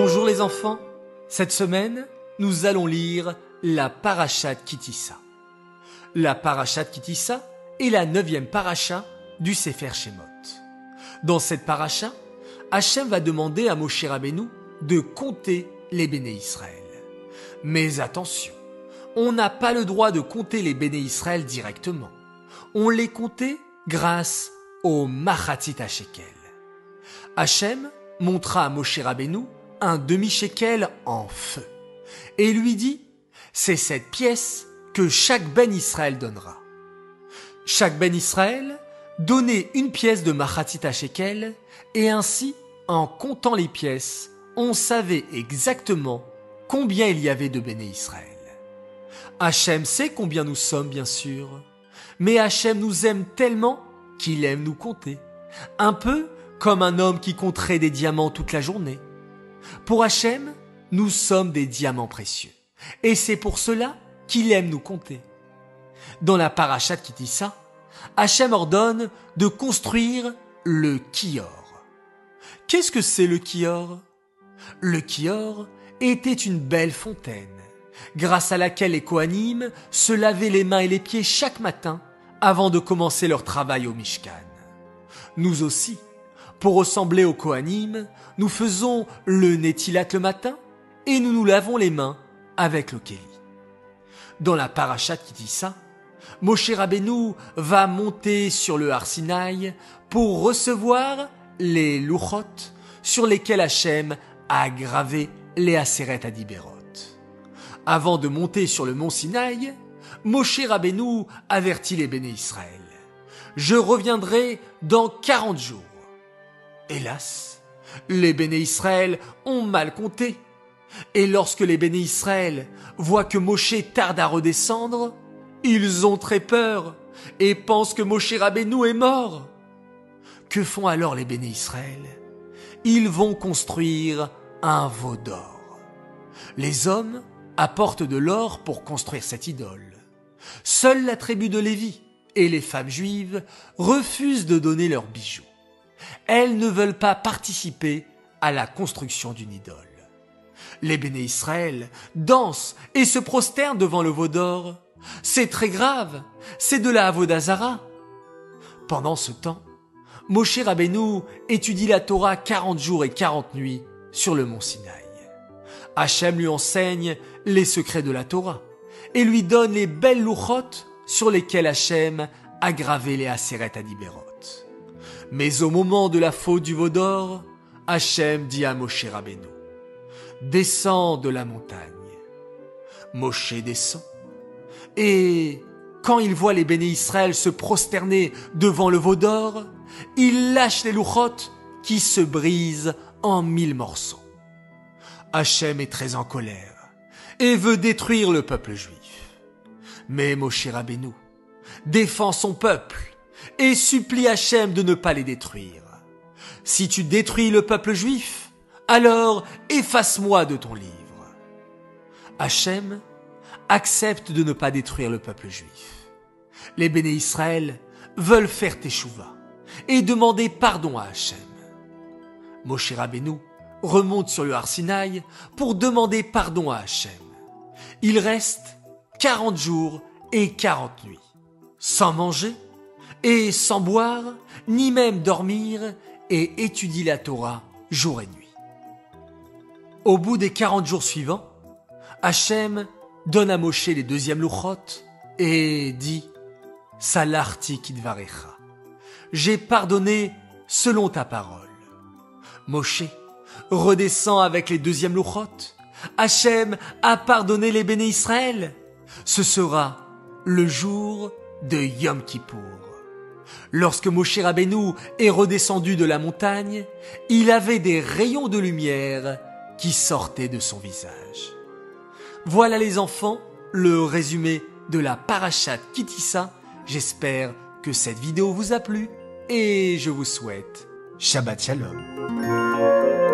Bonjour les enfants, cette semaine, nous allons lire la Parashat Ki-Tissa. La Parashat Ki-Tissa est la 9e paracha du Sefer Shemot. Dans cette paracha, Hachem va demander à Moshe Rabbeinu de compter les béné Israël. Mais attention, on n'a pas le droit de compter les béné Israël directement. On les comptait grâce au Machatzit HaShekel. Hachem montra à Moshe Rabbeinu un demi-shekel en feu et lui dit « C'est cette pièce que chaque ben Israël donnera. » Chaque ben Israël donnait une pièce de Machatzit HaShekel et ainsi, en comptant les pièces, on savait exactement combien il y avait de béné Israël. Hachem sait combien nous sommes, bien sûr, mais Hachem nous aime tellement qu'il aime nous compter, un peu comme un homme qui compterait des diamants toute la journée. Pour Hachem, nous sommes des diamants précieux, et c'est pour cela qu'il aime nous compter. Dans la Parashat Ki-Tissa, Hachem ordonne de construire le Kior. Qu'est-ce que c'est le Kior? Le Kior était une belle fontaine, grâce à laquelle les Kohanim se lavaient les mains et les pieds chaque matin avant de commencer leur travail au Mishkan. Nous aussi, pour ressembler aux Kohanim, nous faisons le Netilat le matin et nous nous lavons les mains avec le Kéli. Dans la Parashat Ki-Tissa, Moshe Rabbeinu va monter sur le Har Sinaï pour recevoir les Luchot sur lesquels Hachem a gravé les Aseret Adiberot. Avant de monter sur le mont Sinaï, Moshe Rabbeinu avertit les béné Israël. « Je reviendrai dans 40 jours. » Hélas, les béné Israël ont mal compté. Et lorsque les béné Israël voient que Moshe tarde à redescendre, ils ont très peur et pensent que Moshe Rabbeinu est mort. Que font alors les béné Israël? Ils vont construire un veau d'or. Les hommes apportent de l'or pour construire cette idole. Seule la tribu de Lévi et les femmes juives refusent de donner leurs bijoux. Elles ne veulent pas participer à la construction d'une idole. Les béné Israël dansent et se prosternent devant le veau d'or. C'est très grave, c'est de la Avodah Zara. Pendant ce temps, Moshe Rabbeinu étudie la Torah 40 jours et 40 nuits sur le mont Sinaï. Hachem lui enseigne les secrets de la Torah et lui donne les belles louchot sur lesquelles Hachem a gravé les Aseret Adiberot. Mais au moment de la faute du veau d'or, Hachem dit à Moshe Rabbeinu, « Descends de la montagne. » Moshe descend. Et quand il voit les béné Israël se prosterner devant le veau d'or, il lâche les louchot qui se brisent en 1000 morceaux. Hachem est très en colère et veut détruire le peuple juif. Mais Moshe Rabbeinu défend son peuple et supplie Hachem de ne pas les détruire. « Si tu détruis le peuple juif, alors efface-moi de ton livre. » Hachem accepte de ne pas détruire le peuple juif. Les béné Israël veulent faire teshuva et demander pardon à Hachem. Moshe Rabbeinu remonte sur le Har Sinaï pour demander pardon à Hachem. Il reste 40 jours et 40 nuits, sans manger et sans boire, ni même dormir, et étudie la Torah jour et nuit. Au bout des 40 jours suivants, Hachem donne à Moshe les deuxièmes louchot et dit « Salarti kidvarecha » « J'ai pardonné selon ta parole. » Moshe redescend avec les deuxièmes louchot. Hachem a pardonné les béné Israël. Ce sera le jour de Yom Kippour. Lorsque Moshe Rabbeinu est redescendu de la montagne, il avait des rayons de lumière qui sortaient de son visage. Voilà les enfants, le résumé de la Parashat Ki-Tissa. J'espère que cette vidéo vous a plu et je vous souhaite Shabbat Shalom.